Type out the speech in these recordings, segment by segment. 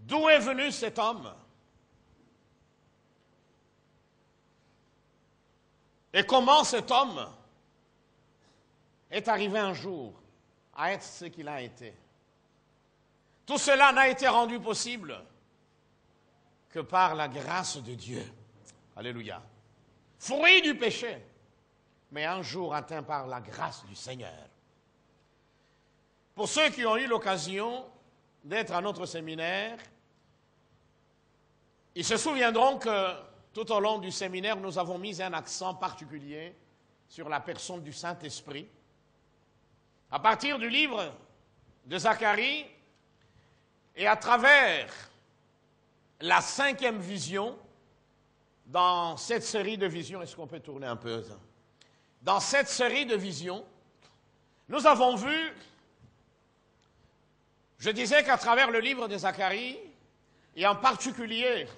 D'où est venu cet homme? Et comment cet homme est arrivé un jour à être ce qu'il a été? Tout cela n'a été rendu possible que par la grâce de Dieu. Alléluia. Fruit du péché, mais un jour atteint par la grâce du Seigneur. Pour ceux qui ont eu l'occasion d'être à notre séminaire, ils se souviendront que tout au long du séminaire, nous avons mis un accent particulier sur la personne du Saint-Esprit. À partir du livre de Zacharie et à travers la 5e vision, dans cette série de visions, est-ce qu'on peut tourner un peu ça? Dans cette série de visions, nous avons vu, je disais qu'à travers le livre de Zacharie, et en particulier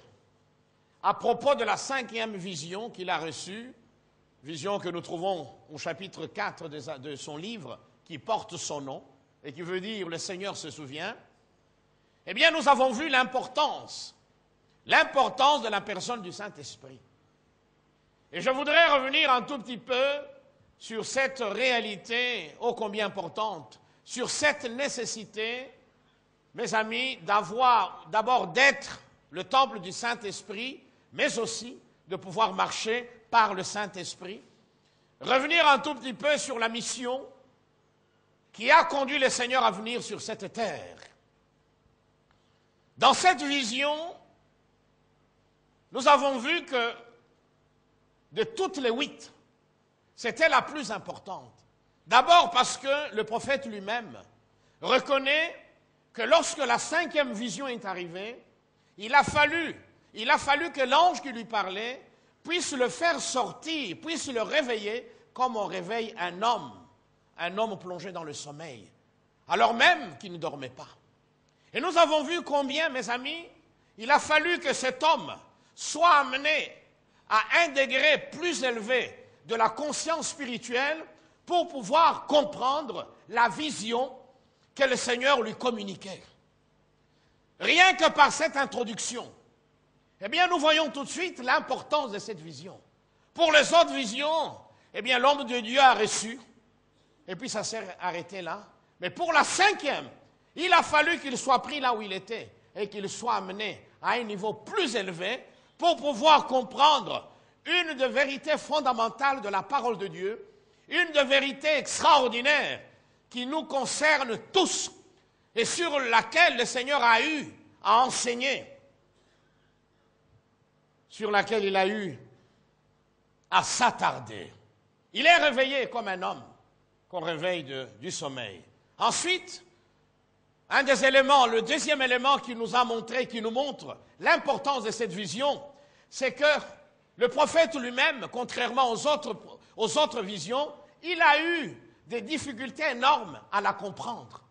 à propos de la 5e vision qu'il a reçue, vision que nous trouvons au chapitre 4 de son livre, qui porte son nom, et qui veut dire « Le Seigneur se souvient », eh bien, nous avons vu l'importance de la personne du Saint-Esprit. Et je voudrais revenir un tout petit peu sur cette réalité ô combien importante, sur cette nécessité, mes amis, d'abord d'être le temple du Saint-Esprit, mais aussi de pouvoir marcher par le Saint-Esprit. Revenir un tout petit peu sur la mission qui a conduit le Seigneur à venir sur cette terre. Dans cette vision, nous avons vu que de toutes les 8, c'était la plus importante. D'abord parce que le prophète lui-même reconnaît que lorsque la 5e vision est arrivée, il a fallu que l'ange qui lui parlait puisse le faire sortir, puisse le réveiller comme on réveille un homme plongé dans le sommeil, alors même qu'il ne dormait pas. Et nous avons vu combien, mes amis, il a fallu que cet homme soit amené à un degré plus élevé de la conscience spirituelle pour pouvoir comprendre la vision que le Seigneur lui communiquait. Rien que par cette introduction, eh bien, nous voyons tout de suite l'importance de cette vision. Pour les autres visions, eh bien, l'homme de Dieu a reçu, et puis ça s'est arrêté là. Mais pour la 5e, il a fallu qu'il soit pris là où il était et qu'il soit amené à un niveau plus élevé pour pouvoir comprendre une des vérités fondamentales de la parole de Dieu, une des vérités extraordinaires qui nous concerne tous et sur laquelle le Seigneur a eu à enseigner, sur laquelle il a eu à s'attarder. Il est réveillé comme un homme qu'on réveille du sommeil. Ensuite, un des éléments, le deuxième élément qui nous a montré, qui nous montre l'importance de cette vision, c'est que le prophète lui-même, contrairement aux autres visions, il a eu des difficultés énormes à la comprendre.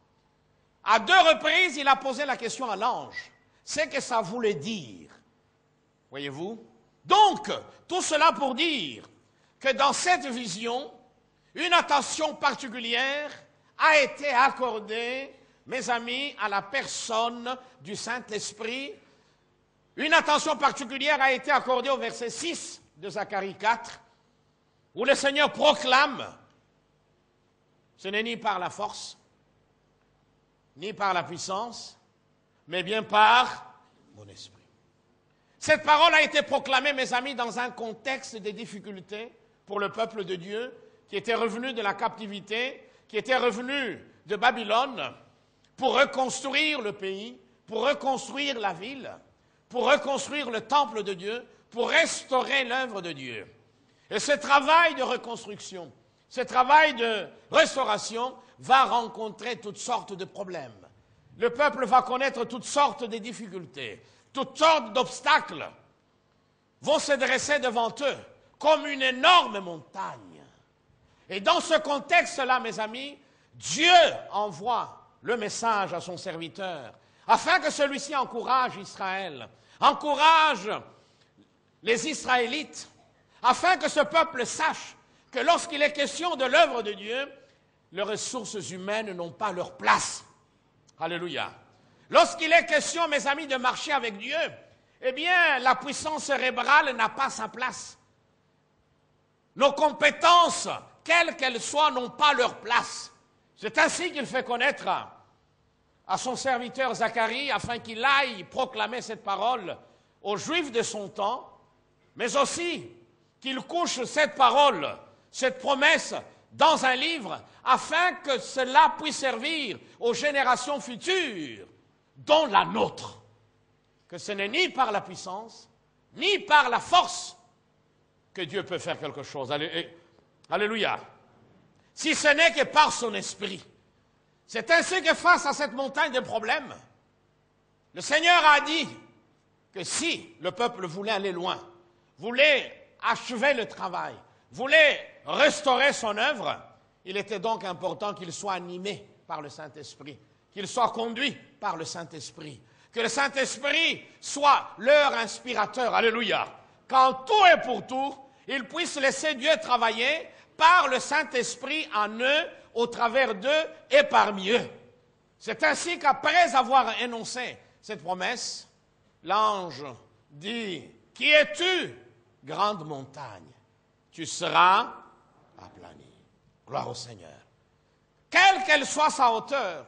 À 2 reprises, il a posé la question à l'ange. C'est que ça voulait dire. Voyez-vous? Donc, tout cela pour dire que dans cette vision, une attention particulière a été accordée, mes amis, à la personne du Saint-Esprit. Une attention particulière a été accordée au verset 6 de Zacharie 4, où le Seigneur proclame, ce n'est ni par la force, ni par la puissance, mais bien par mon esprit. Cette parole a été proclamée, mes amis, dans un contexte de difficultés pour le peuple de Dieu, qui était revenu de la captivité, qui était revenu de Babylone, pour reconstruire le pays, pour reconstruire la ville, pour reconstruire le temple de Dieu, pour restaurer l'œuvre de Dieu. Et ce travail de reconstruction, ce travail de restauration va rencontrer toutes sortes de problèmes. Le peuple va connaître toutes sortes de difficultés, toutes sortes d'obstacles vont se dresser devant eux comme une énorme montagne. Et dans ce contexte-là, mes amis, Dieu envoie le message à son serviteur afin que celui-ci encourage Israël, encourage les Israélites, afin que ce peuple sache que lorsqu'il est question de l'œuvre de Dieu, les ressources humaines n'ont pas leur place. Alléluia. Lorsqu'il est question, mes amis, de marcher avec Dieu, eh bien, la puissance cérébrale n'a pas sa place. Nos compétences, quelles qu'elles soient, n'ont pas leur place. C'est ainsi qu'il fait connaître à son serviteur Zacharie, afin qu'il aille proclamer cette parole aux Juifs de son temps, mais aussi qu'il couche cette parole, cette promesse, dans un livre, afin que cela puisse servir aux générations futures, dont la nôtre. Que ce n'est ni par la puissance, ni par la force que Dieu peut faire quelque chose. Alléluia. Si ce n'est que par son esprit. C'est ainsi que face à cette montagne de problèmes, le Seigneur a dit que si le peuple voulait aller loin, voulait achever le travail, voulait restaurer son œuvre, il était donc important qu'il soit animé par le Saint-Esprit, qu'il soit conduit par le Saint-Esprit, que le Saint-Esprit soit leur inspirateur. Alléluia. Quand tout est pour tout, ils puissent laisser Dieu travailler par le Saint-Esprit en eux, au travers d'eux et parmi eux. C'est ainsi qu'après avoir énoncé cette promesse, l'ange dit, « Qui es-tu, grande montagne? Tu seras aplani. » Gloire au Seigneur. Quelle qu'elle soit sa hauteur,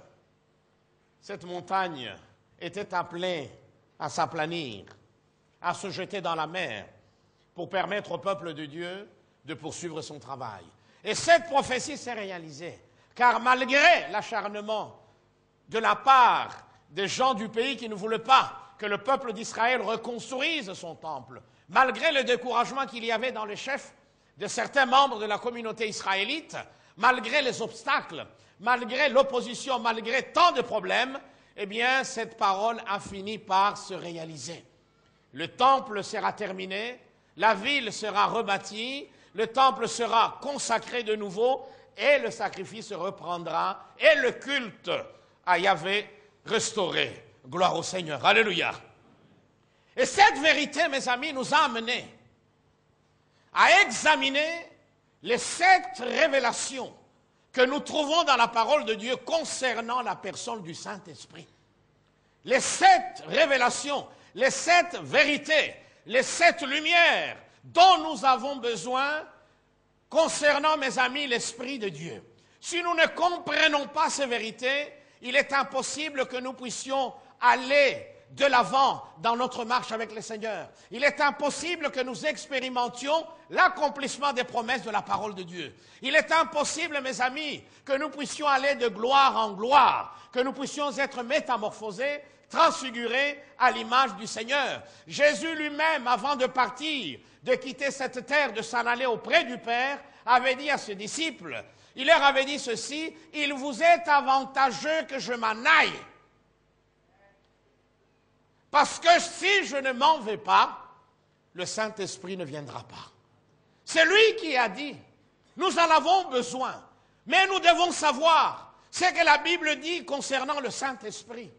cette montagne était appelée à s'aplanir, à se jeter dans la mer, pour permettre au peuple de Dieu de poursuivre son travail. Et cette prophétie s'est réalisée, car malgré l'acharnement de la part des gens du pays qui ne voulaient pas que le peuple d'Israël reconstruise son temple, malgré le découragement qu'il y avait dans les chefs de certains membres de la communauté israélite, malgré les obstacles, malgré l'opposition, malgré tant de problèmes, eh bien, cette parole a fini par se réaliser. Le temple sera terminé, la ville sera rebâtie, le temple sera consacré de nouveau et le sacrifice reprendra et le culte à Yahvé restauré. Gloire au Seigneur. Alléluia. Et cette vérité, mes amis, nous a amenés à examiner les 7 révélations que nous trouvons dans la parole de Dieu concernant la personne du Saint-Esprit. Les 7 révélations, les 7 vérités, les 7 lumières dont nous avons besoin concernant, mes amis, l'Esprit de Dieu. Si nous ne comprenons pas ces vérités, il est impossible que nous puissions aller de l'avant dans notre marche avec le Seigneur. Il est impossible que nous expérimentions l'accomplissement des promesses de la parole de Dieu. Il est impossible, mes amis, que nous puissions aller de gloire en gloire, que nous puissions être métamorphosés, transfigurés à l'image du Seigneur. Jésus lui-même, avant de partir, de quitter cette terre, de s'en aller auprès du Père, avait dit à ses disciples, il leur avait dit ceci, « Il vous est avantageux que je m'en aille. Parce que si je ne m'en vais pas, le Saint-Esprit ne viendra pas. » C'est lui qui a dit, nous en avons besoin, mais nous devons savoir ce que la Bible dit concernant le Saint-Esprit.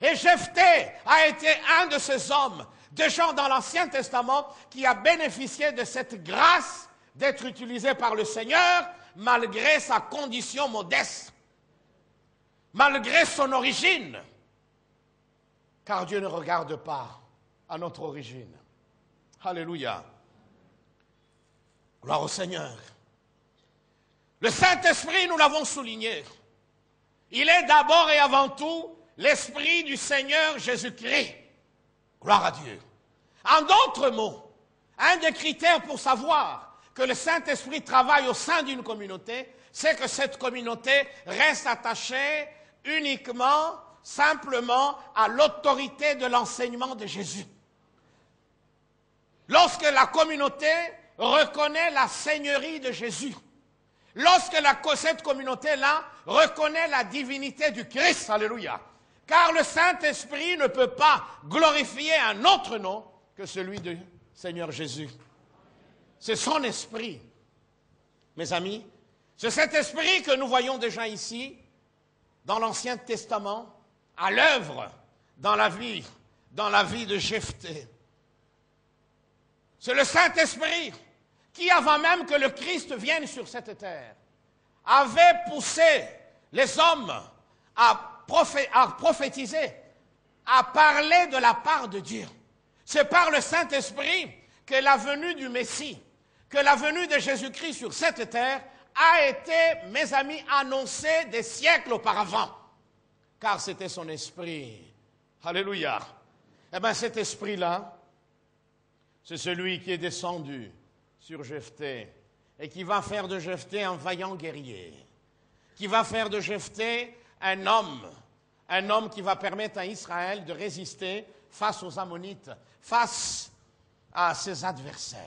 Et Jephthé a été un de ces hommes, des gens dans l'Ancien Testament, qui a bénéficié de cette grâce d'être utilisé par le Seigneur, malgré sa condition modeste, malgré son origine. Car Dieu ne regarde pas à notre origine. Alléluia. Gloire au Seigneur. Le Saint-Esprit, nous l'avons souligné, il est d'abord et avant tout l'Esprit du Seigneur Jésus-Christ. Gloire à Dieu. En d'autres mots, un des critères pour savoir que le Saint-Esprit travaille au sein d'une communauté, c'est que cette communauté reste attachée uniquement, simplement, à l'autorité de l'enseignement de Jésus. Lorsque la communauté reconnaît la seigneurie de Jésus, lorsque cette communauté-là reconnaît la divinité du Christ, alléluia, car le Saint-Esprit ne peut pas glorifier un autre nom que celui du Seigneur Jésus. C'est son esprit, mes amis. C'est cet esprit que nous voyons déjà ici, dans l'Ancien Testament, à l'œuvre dans la vie de Jephthé. C'est le Saint-Esprit qui, avant même que le Christ vienne sur cette terre, avait poussé les hommes à prophétiser, a parlé de la part de Dieu. C'est par le Saint-Esprit que la venue du Messie, que la venue de Jésus-Christ sur cette terre a été, mes amis, annoncée des siècles auparavant. Car c'était son esprit. Alléluia. Eh bien, cet esprit-là, c'est celui qui est descendu sur Jephthé et qui va faire de Jephthé un vaillant guerrier, qui va faire de Jephthé un homme qui va permettre à Israël de résister face aux Ammonites, face à ses adversaires.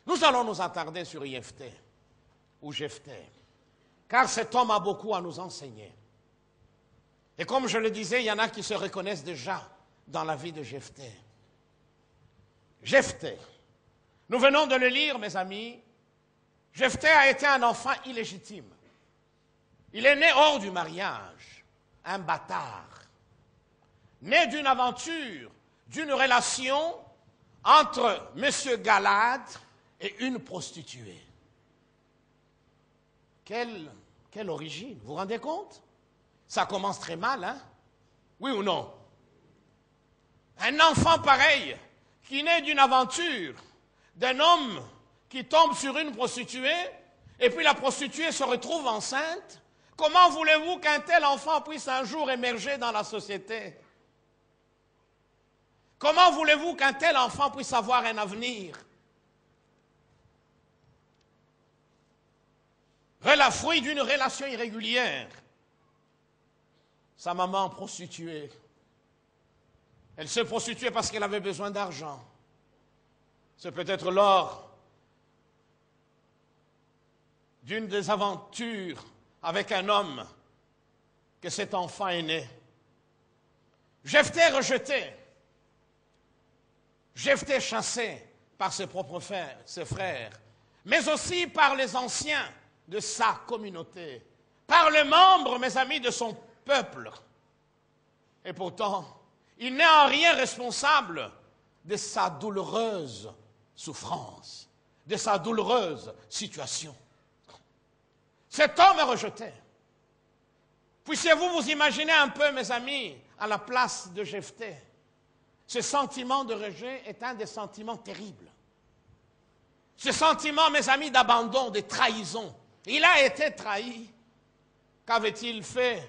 Nous allons nous attarder sur Jephthé, car cet homme a beaucoup à nous enseigner. Et comme je le disais, il y en a qui se reconnaissent déjà dans la vie de Jephthé. Jephthé, nous venons de le lire, mes amis. Jephthé a été un enfant illégitime. Il est né hors du mariage, un bâtard, né d'une aventure, d'une relation entre M. Galad et une prostituée. Quelle origine, vous vous rendez compte? Ça commence très mal, hein? Oui ou non? Un enfant pareil, qui naît d'une aventure, d'un homme qui tombe sur une prostituée, et puis la prostituée se retrouve enceinte, comment voulez-vous qu'un tel enfant puisse un jour émerger dans la société? Comment voulez-vous qu'un tel enfant puisse avoir un avenir? Fruit d'une relation irrégulière. Sa maman prostituée. Elle s'est prostituée parce qu'elle avait besoin d'argent. C'est peut-être lors d'une des aventures avec un homme que cet enfant est né. Jephthé rejeté. Jephthé chassé par ses propres frères, mais aussi par les anciens de sa communauté, par les membres, mes amis, de son peuple. Et pourtant, il n'est en rien responsable de sa douloureuse souffrance, de sa douloureuse situation. Cet homme est rejeté. Puissiez-vous vous imaginer un peu, mes amis, à la place de Jephthé. Ce sentiment de rejet est un des sentiments terribles. Ce sentiment, mes amis, d'abandon, de trahison. Il a été trahi. Qu'avait-il fait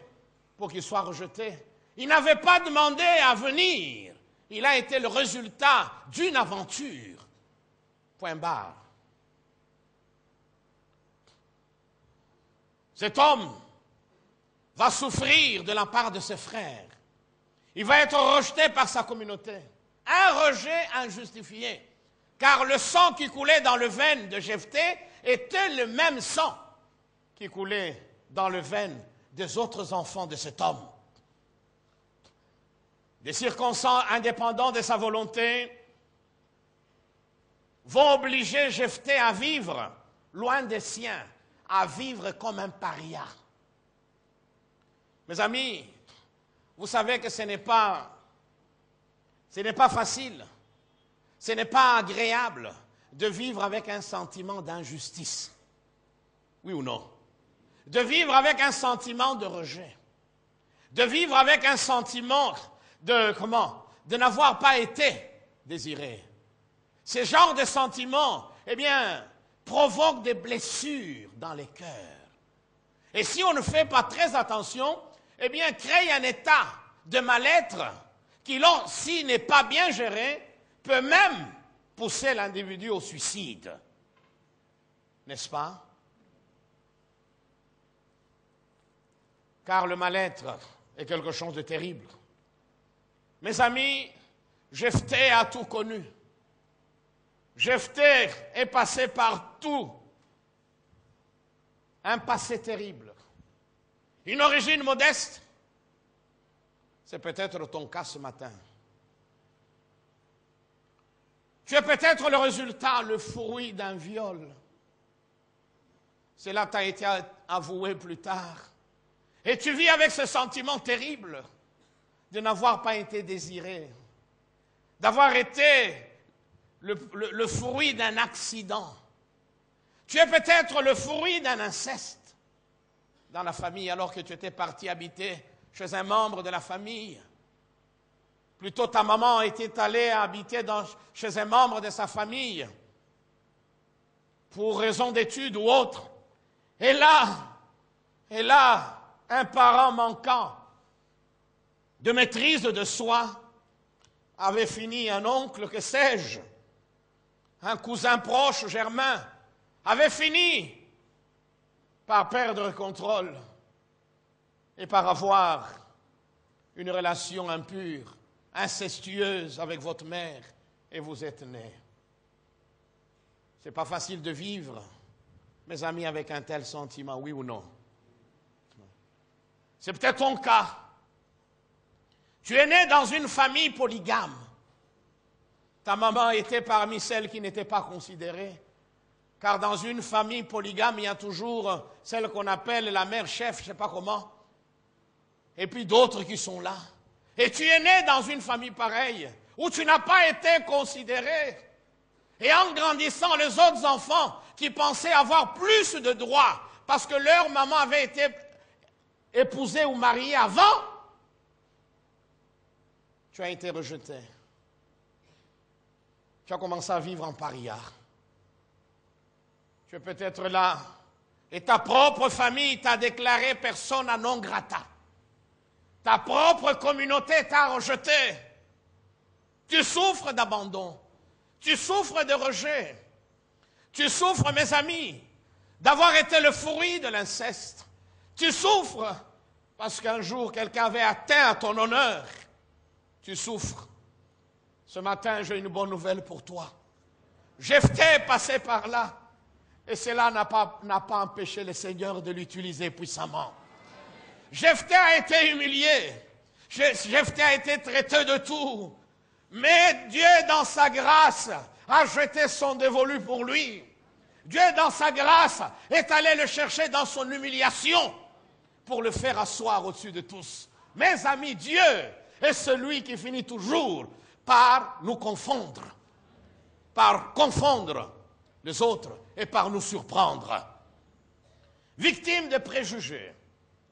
pour qu'il soit rejeté? Il n'avait pas demandé à venir. Il a été le résultat d'une aventure. Point barre. Cet homme va souffrir de la part de ses frères. Il va être rejeté par sa communauté. Un rejet injustifié. Car le sang qui coulait dans les veines de Jephthé était le même sang qui coulait dans les veines des autres enfants de cet homme. Des circonstances indépendantes de sa volonté vont obliger Jephthé à vivre loin des siens, à vivre comme un paria. Mes amis, vous savez que ce n'est pas facile, ce n'est pas agréable de vivre avec un sentiment d'injustice. Oui ou non? De vivre avec un sentiment de rejet. De vivre avec un sentiment de n'avoir pas été désiré. Ce genre de sentiments, provoquent des blessures dans les cœurs. Et si on ne fait pas très attention, crée un état de mal-être qui, s'il n'est pas bien géré, peut même pousser l'individu au suicide. N'est-ce pas? Car le mal-être est quelque chose de terrible. Mes amis, Jephthé a tout connu. Jephthé est passé par tout. Un passé terrible. Une origine modeste. C'est peut-être ton cas ce matin. Tu es peut-être le résultat, le fruit d'un viol. Cela t'a été avoué plus tard. Et tu vis avec ce sentiment terrible de n'avoir pas été désiré, d'avoir été le fruit d'un accident. Tu es peut-être le fruit d'un inceste dans la famille alors que tu étais parti habiter chez un membre de la famille. Plutôt, ta maman était allée habiter chez un membre de sa famille pour raison d'études ou autre. Et là, un parent manquant de maîtrise de soi avait fini, un oncle, que sais-je, un cousin proche, germain, avait fini par perdre le contrôle et par avoir une relation impure, incestueuse avec votre mère, et vous êtes nés. Ce n'est pas facile de vivre, mes amis, avec un tel sentiment, oui ou non? C'est peut-être ton cas. Tu es né dans une famille polygame. Ta maman était parmi celles qui n'étaient pas considérées. Car dans une famille polygame, il y a toujours celle qu'on appelle la mère chef, je ne sais pas comment. Et puis d'autres qui sont là. Et tu es né dans une famille pareille, où tu n'as pas été considéré. Et en grandissant, les autres enfants qui pensaient avoir plus de droits, parce que leur maman avait été épousée ou mariée avant, tu as été rejeté. Tu as commencé à vivre en paria. Tu es peut-être là, et ta propre famille t'a déclaré persona non grata. Ta propre communauté t'a rejeté. Tu souffres d'abandon. Tu souffres de rejet. Tu souffres, mes amis, d'avoir été le fruit de l'inceste. Tu souffres parce qu'un jour, quelqu'un avait atteint à ton honneur. Tu souffres. Ce matin, j'ai une bonne nouvelle pour toi. Jephthé est passé par là. Et cela n'a pas empêché le Seigneur de l'utiliser puissamment. Jephthé a été humilié. Jephthé a été traité de tout. Mais Dieu, dans sa grâce, a jeté son dévolu pour lui. Dieu, dans sa grâce, est allé le chercher dans son humiliation pour le faire asseoir au-dessus de tous. Mes amis, Dieu est celui qui finit toujours par nous confondre. Par confondre les autres et par nous surprendre. Victime de préjugés,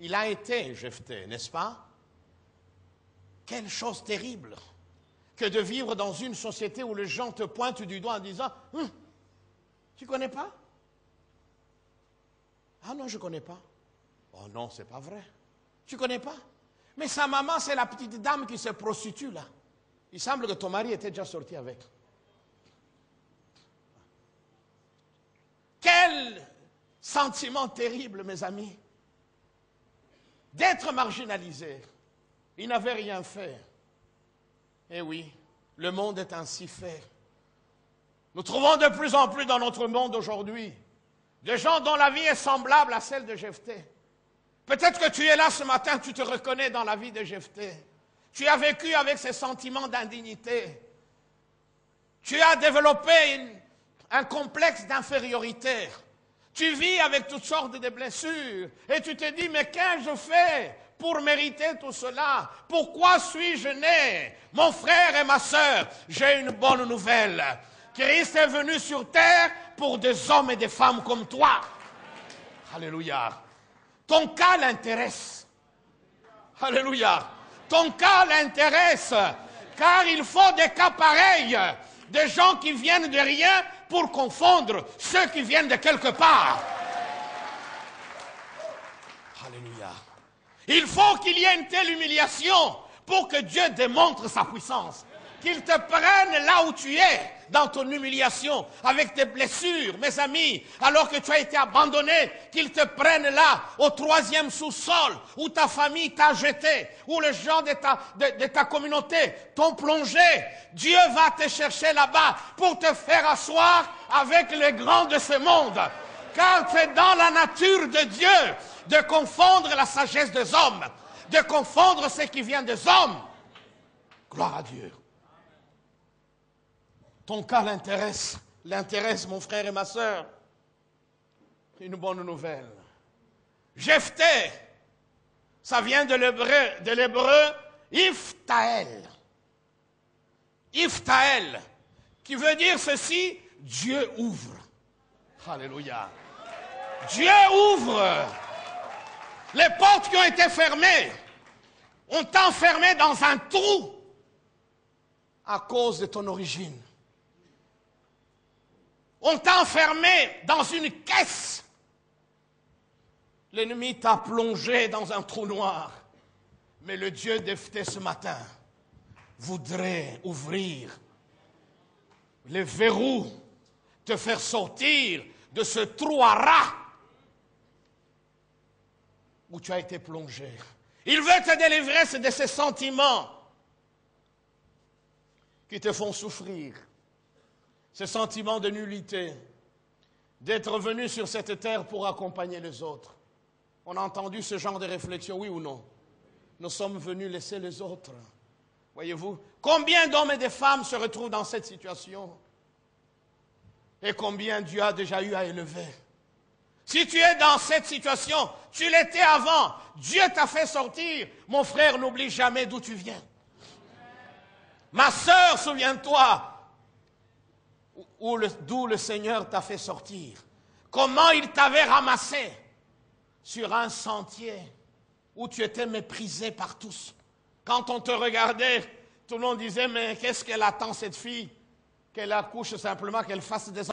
il a été Jephthé, n'est-ce pas? Quelle chose terrible que de vivre dans une société où les gens te pointent du doigt en disant « Tu ne connais pas? » « Ah non, je ne connais pas. »« Oh non, ce n'est pas vrai. Tu ne connais pas? » Mais sa maman, c'est la petite dame qui se prostitue là. Il semble que ton mari était déjà sorti avec. Quel sentiment terrible, mes amis, d'être marginalisé. Il n'avait rien fait. Eh oui, le monde est ainsi fait. Nous trouvons de plus en plus dans notre monde aujourd'hui des gens dont la vie est semblable à celle de Jephthé. Peut-être que tu es là ce matin, tu te reconnais dans la vie de Jephthé. Tu as vécu avec ces sentiments d'indignité. Tu as développé un complexe d'infériorité. Tu vis avec toutes sortes de blessures et tu te dis, mais qu'ai-je fait pour mériter tout cela? Pourquoi suis-je né? Mon frère et ma sœur, j'ai une bonne nouvelle. Christ est venu sur terre pour des hommes et des femmes comme toi. Alléluia. Ton cas l'intéresse. Alléluia. Ton cas l'intéresse. Car il faut des cas pareils. Des gens qui viennent de rien pour confondre ceux qui viennent de quelque part. Alléluia. Il faut qu'il y ait une telle humiliation pour que Dieu démontre sa puissance. Qu'il te prenne là où tu es, dans ton humiliation, avec tes blessures, mes amis, alors que tu as été abandonné, qu'il te prenne là, au 3e sous-sol, où ta famille t'a jeté, où les gens de ta communauté t'ont plongé. Dieu va te chercher là-bas pour te faire asseoir avec les grands de ce monde. Car c'est dans la nature de Dieu de confondre la sagesse des hommes, de confondre ce qui vient des hommes. Gloire à Dieu. Ton cas l'intéresse, mon frère et ma sœur. Une bonne nouvelle. Jephthé, ça vient de l'hébreu Iftaël. Iftaël, qui veut dire ceci, Dieu ouvre. Alléluia. Dieu ouvre. Les portes qui ont été fermées, on t'a enfermé dans un trou. à cause de ton origine. On t'a enfermé dans une caisse. L'ennemi t'a plongé dans un trou noir. Mais le Dieu d'Ephthé ce matin voudrait ouvrir les verrous, te faire sortir de ce trou à rats où tu as été plongé. Il veut te délivrer de ces sentiments qui te font souffrir. Ces sentiments de nullité, d'être venu sur cette terre pour accompagner les autres. On a entendu ce genre de réflexion, oui ou non? Nous sommes venus laisser les autres. Voyez-vous, combien d'hommes et de femmes se retrouvent dans cette situation? Et combien Dieu a déjà eu à élever? Si tu es dans cette situation, tu l'étais avant, Dieu t'a fait sortir. Mon frère, n'oublie jamais d'où tu viens. Ma sœur, souviens-toi d'où le Seigneur t'a fait sortir. Comment il t'avait ramassé sur un sentier où tu étais méprisé par tous. Quand on te regardait, tout le monde disait, mais qu'est-ce qu'elle attend cette fille? Qu'elle accouche simplement, qu'elle fasse des